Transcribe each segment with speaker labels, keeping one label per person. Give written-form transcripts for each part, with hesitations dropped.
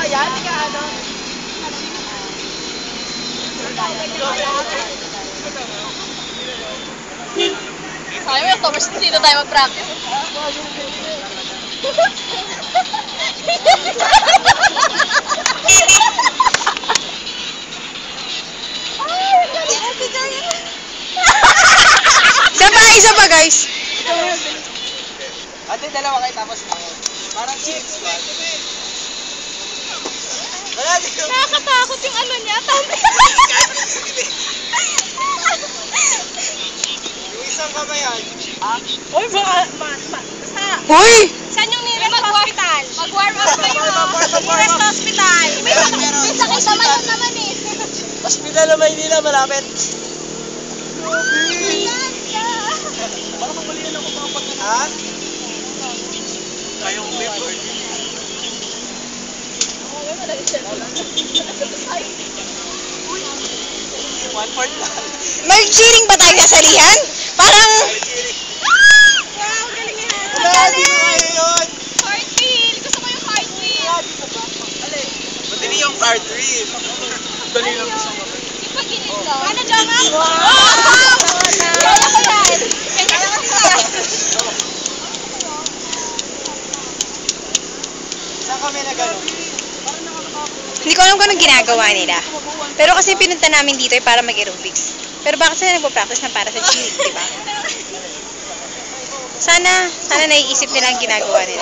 Speaker 1: yan. Ika ano. Sabi mo, Thomas, dito tayo mag-practice.
Speaker 2: Isa pa guys.
Speaker 3: Ate, dalawa kayo tapos mo. Parang cheap squad.
Speaker 1: Nakakatakot yung ano niya.
Speaker 3: Yung isang kamayan. Ha?
Speaker 1: Uy, basta.
Speaker 2: Uy!
Speaker 1: Saan yung nearest hospital? Mag-warm up kayo. Nearest hospital. May sakit naman eh.
Speaker 3: Hospital na Maynila, malapit. Parang mamulihan ako mga pag ha? Ayaw ko yung bird. One-fourth lang.
Speaker 2: May cheering ba tayo sa salihan? Parang...
Speaker 1: Wow, galing yan.
Speaker 3: Wala, di ko kayo yun.
Speaker 1: Cartwheel. Gusto ko yung cartwheel.
Speaker 3: Madali yung cartwheel. Dali lang gusto ko.
Speaker 1: Yung pag-init ko. Ano, Joma? Wow! Kaya ko yan. Kaya ko yan.
Speaker 3: Saan kami na gano'n?
Speaker 2: Hindi ko alam kung anong ginagawa nila. Pero kasi pinunta namin dito ay para mag-aerobics. Pero bakit sila nagpo-practice na para sa cheering, di ba? Sana naiisip nila ang ginagawa nila.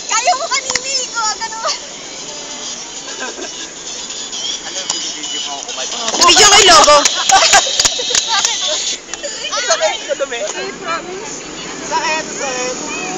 Speaker 1: Kaya mo kanini. Ikaw, gano'n.
Speaker 3: Ano yung binibigyo mo ako kumain?
Speaker 2: Video ko yung logo.
Speaker 3: Sakit! Sakit! Sakit!